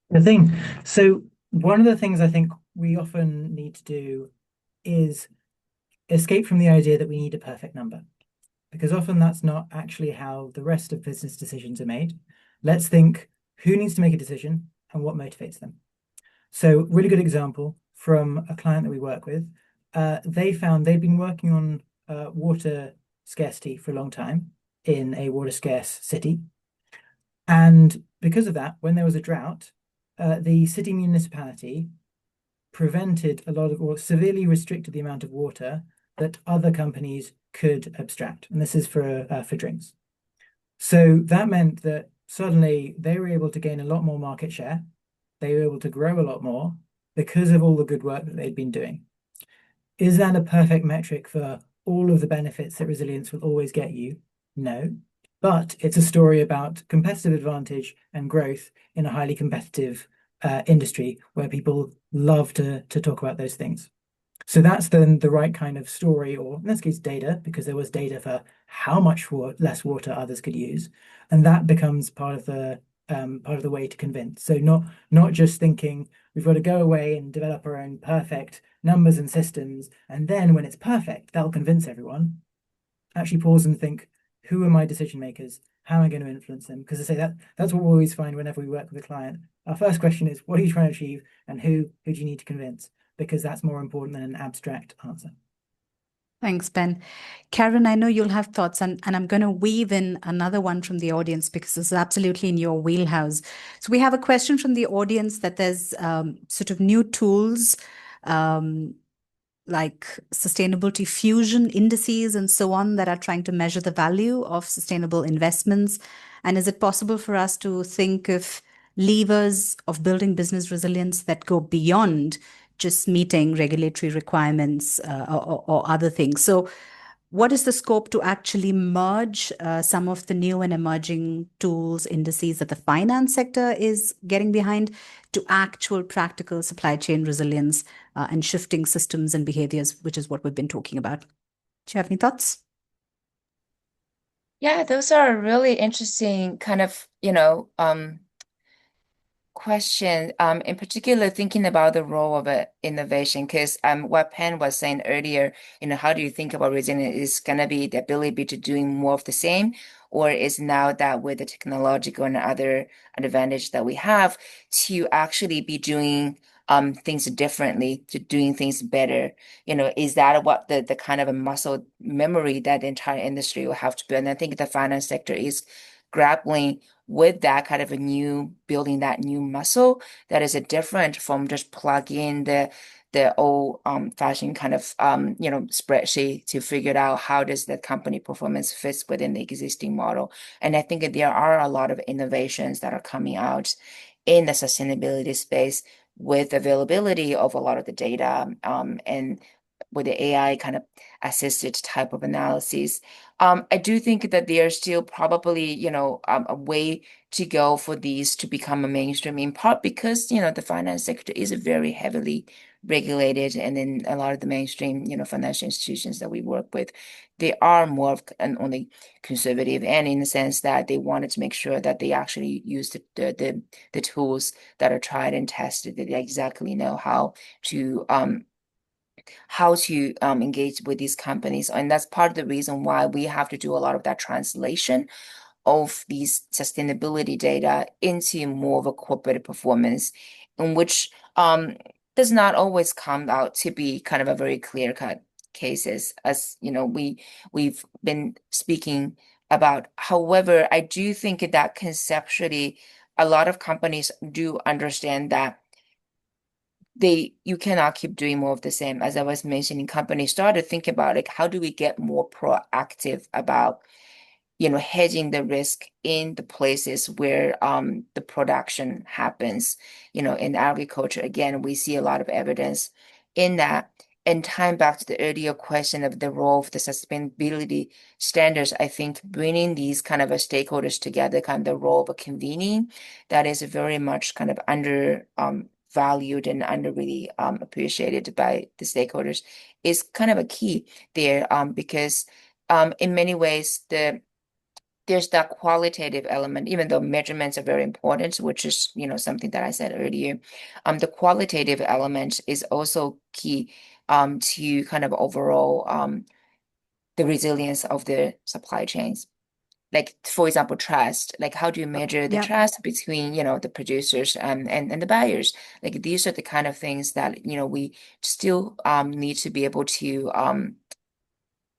The thing. So one of the things I think we often need to do is escape from the idea that we need a perfect number, because often that's not actually how the rest of business decisions are made. Let's think who needs to make a decision and what motivates them. So really good example from a client that we work with. They found they'd been working on water scarcity for a long time in a water scarce city. And because of that, when there was a drought, the city municipality prevented a lot of, or severely restricted the amount of water that other companies could abstract. And this is for drinks. So that meant that suddenly they were able to gain a lot more market share. They were able to grow a lot more because of all the good work that they'd been doing. Is that a perfect metric for all of the benefits that resilience will always get you? No, but it's a story about competitive advantage and growth in a highly competitive industry where people love to talk about those things. So that's then the right kind of story, or in this case, data, because there was data for how much less water others could use, and that becomes part of the way to convince. So not just thinking we've got to go away and develop our own perfect numbers and systems, and then when it's perfect, that'll convince everyone. Actually pause and think, who are my decision makers? How am I going to influence them? Because I say that's what we always find whenever we work with a client. Our first question is, what are you trying to achieve, and who do you need to convince? Because that's more important than an abstract answer. Thanks, Ben. Karen, I know you'll have thoughts, and I'm going to weave in another one from the audience because this is absolutely in your wheelhouse. So we have a question from the audience that there's sort of new tools like sustainability fusion indices and so on that are trying to measure the value of sustainable investments. And is it possible for us to think of levers of building business resilience that go beyond just meeting regulatory requirements or other things? So what is the scope to actually merge some of the new and emerging tools, indices that the finance sector is getting behind to actual practical supply chain resilience and shifting systems and behaviors, which is what we've been talking about? Do you have any thoughts? Yeah, those are really interesting kind of, question, in particular, thinking about the role of innovation, because what Penn was saying earlier, how do you think about resilience? Is going to be the ability to doing more of the same, or is now that with the technological and other advantage that we have to actually be doing things differently, to doing things better? Is that what the kind of a muscle memory that the entire industry will have to build? And I think the finance sector is grappling with that kind of building that new muscle that is different from just plug in the old fashioned kind of spreadsheet to figure out how does the company performance fits within the existing model. And I think that there are a lot of innovations that are coming out in the sustainability space with availability of a lot of the data and with the AI kind of assisted type of analysis. I do think that there's still probably, a way to go for these to become a mainstream, in part because, the finance sector is very heavily regulated. And then a lot of the mainstream, financial institutions that we work with, they are more of an only conservative, and in the sense that they wanted to make sure that they actually use the tools that are tried and tested, that they exactly know how to engage with these companies. And that's part of the reason why we have to do a lot of that translation of these sustainability data into more of a corporate performance, in which does not always come out to be kind of a very clear-cut cases, as we've been speaking about. However, I do think that conceptually, a lot of companies do understand that you cannot keep doing more of the same. As I was mentioning, companies started thinking about, like, how do we get more proactive about hedging the risk in the places where the production happens. In agriculture, again, we see a lot of evidence in that. And tying back to the earlier question of the role of the sustainability standards, I think bringing these kind of stakeholders together, kind of the role of a convening, that is very much kind of under valued and under really appreciated by the stakeholders, is kind of a key there, because in many ways there's that qualitative element, even though measurements are very important, which is something that I said earlier. The qualitative element is also key to kind of overall the resilience of the supply chains. Like, for example, trust. Like, how do you measure the trust between the producers and the buyers? Like, these are the kind of things that we still need to be able to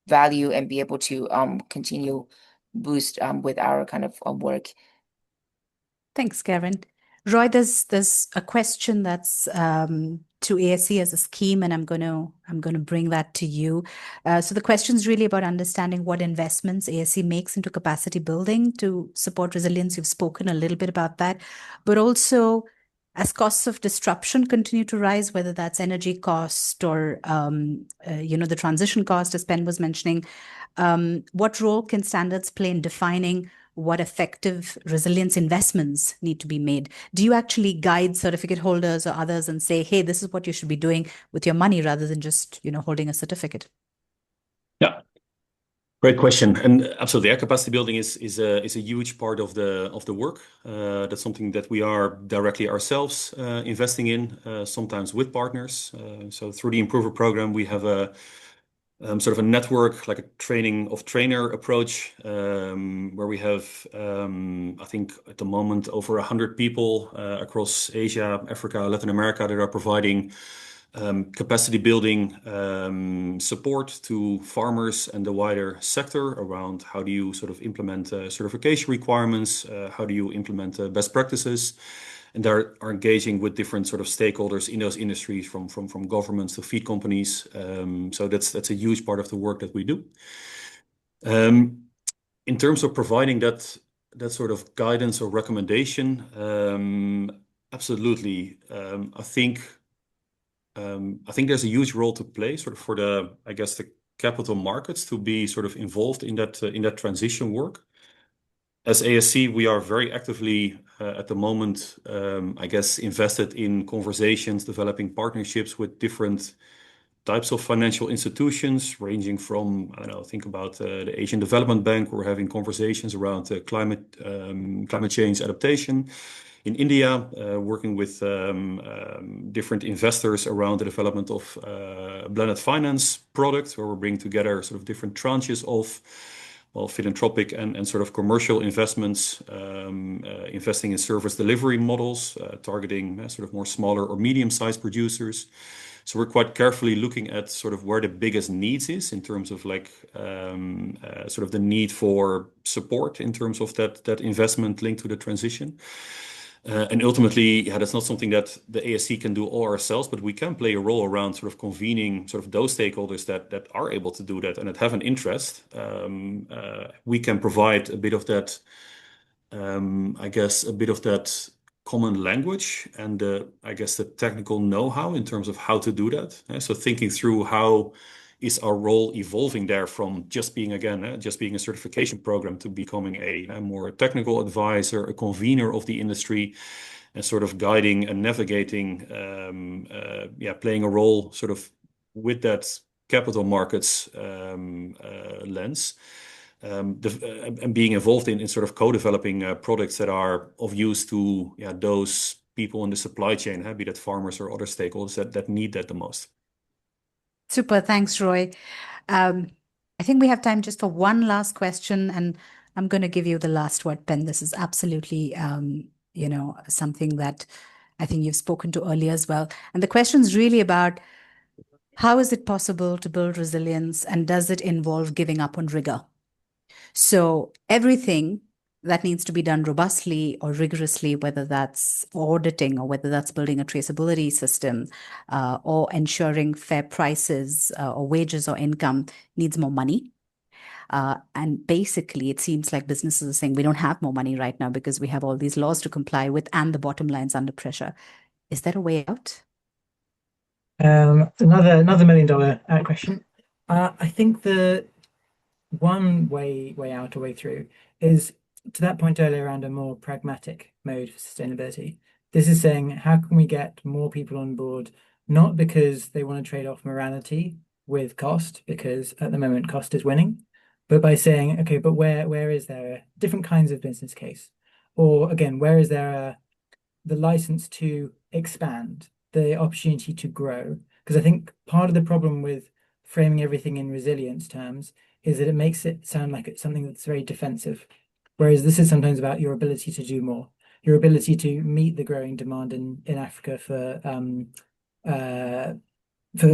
value and be able to continue boost with our kind of work. Thanks, Karen. Roy, there's a question that's to ASE as a scheme, and I'm going to bring that to you. So the question is really about understanding what investments ASE makes into capacity building to support resilience. You've spoken a little bit about that, but also as costs of disruption continue to rise, whether that's energy cost or the transition cost, as Ben was mentioning, what role can standards play in defining what effective resilience investments need to be made? Do you actually guide certificate holders or others and say, hey, this is what you should be doing with your money, rather than just holding a certificate? Yeah, great question. And absolutely, air capacity building is a huge part of the work. That's something that we are directly ourselves investing in, sometimes with partners. So through the Improver program, we have sort of a network, like a training of trainer approach, where we have, I think at the moment, over 100 people across Asia, Africa, Latin America that are providing capacity building support to farmers and the wider sector around how do you sort of implement certification requirements, how do you implement best practices, and they are engaging with different sort of stakeholders in those industries, from governments to feed companies. So that's a huge part of the work that we do. In terms of providing that sort of guidance or recommendation, absolutely. I think there's a huge role to play sort of for I guess, the capital markets to be sort of involved in that transition work. As ASC, we are very actively at the moment, I guess, invested in conversations, developing partnerships with different types of financial institutions, ranging from, I don't know, think about the Asian Development Bank. We're having conversations around climate change adaptation. In India, working with different investors around the development of blended finance products, where we're bringing together sort of different tranches of, well, philanthropic and sort of commercial investments, investing in service delivery models, targeting sort of more smaller or medium-sized producers. So we're quite carefully looking at sort of where the biggest needs is in terms of like sort of the need for support in terms of that investment linked to the transition. And ultimately, yeah, that's not something that the ASC can do all ourselves, but we can play a role around sort of convening sort of those stakeholders that are able to do that and that have an interest. We can provide a bit of that, I guess, a bit of that common language and I guess the technical know-how in terms of how to do that. So thinking through how is our role evolving there from just being, again, just being a certification program to becoming a more technical advisor, a convener of the industry, and sort of guiding and navigating, playing a role sort of with that capital markets lens. And being involved in sort of co-developing products that are of use to those people in the supply chain, be that farmers or other stakeholders that need that the most. Super. Thanks, Roy. I think we have time just for one last question, and I'm going to give you the last word, Ben. This is absolutely, something that I think you've spoken to earlier as well. And the question is really about how is it possible to build resilience, and does it involve giving up on rigor? So everything that needs to be done robustly or rigorously, whether that's auditing or whether that's building a traceability system or ensuring fair prices or wages or income, needs more money. And basically, it seems like businesses are saying we don't have more money right now because we have all these laws to comply with and the bottom line's under pressure. Is there a way out? Another $1 million question. I think the one way out or way through is, to that point earlier, around a more pragmatic mode for sustainability. This is saying, how can we get more people on board, not because they want to trade off morality with cost, because at the moment cost is winning, but by saying, okay, but where is there different kinds of business case? Or again, where is there the license to expand, the opportunity to grow? Because I think part of the problem with framing everything in resilience terms is that it makes it sound like it's something that's very defensive. Whereas this is sometimes about your ability to do more, your ability to meet the growing demand in Africa for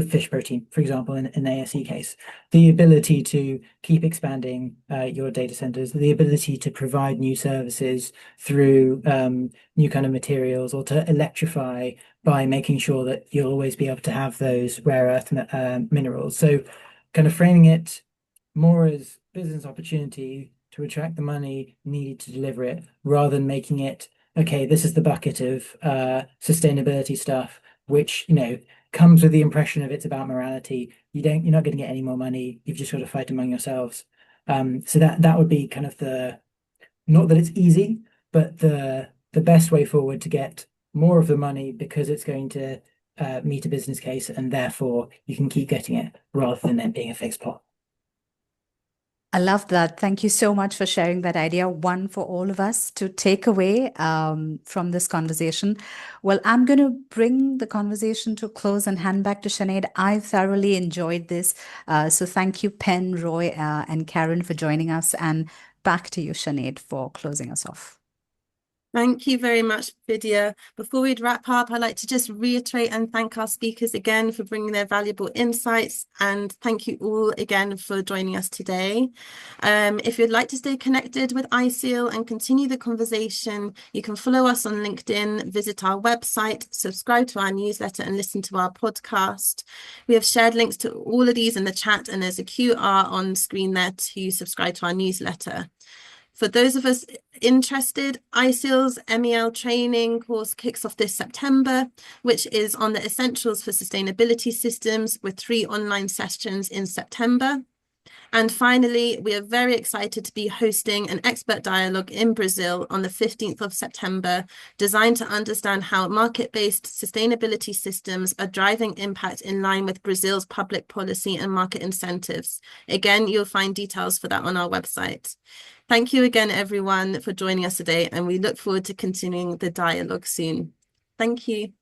fish protein, for example, in the ASE case, the ability to keep expanding your data centers, the ability to provide new services through new kind of materials, or to electrify by making sure that you'll always be able to have those rare earth minerals. So kind of framing it more as business opportunity to attract the money needed to deliver it, rather than making it, okay, this is the bucket of sustainability stuff, which, comes with the impression of it's about morality. You're not going to get any more money. You've just got to fight among yourselves. So that would be kind of not that it's easy, but the best way forward to get more of the money, because it's going to meet a business case, and therefore you can keep getting it rather than it being a fixed pot. I love that. Thank you so much for sharing that idea. One for all of us to take away from this conversation. Well, I'm going to bring the conversation to a close and hand back to Sinead. I thoroughly enjoyed this. So thank you, Pen, Roy, and Karen for joining us. And back to you, Sinead, for closing us off. Thank you very much, Vidya. Before we wrap up, I'd like to just reiterate and thank our speakers again for bringing their valuable insights. And thank you all again for joining us today. If you'd like to stay connected with ISEAL and continue the conversation, you can follow us on LinkedIn, visit our website, subscribe to our newsletter, and listen to our podcast. We have shared links to all of these in the chat, and there's a QR on screen there to subscribe to our newsletter. For those of us interested, ISEAL's MEL training course kicks off this September, which is on the essentials for sustainability systems with 3 online sessions in September. And finally, we are very excited to be hosting an expert dialogue in Brazil on the 15th of September, designed to understand how market-based sustainability systems are driving impact in line with Brazil's public policy and market incentives. Again, you'll find details for that on our website. Thank you again, everyone, for joining us today, and we look forward to continuing the dialogue soon. Thank you.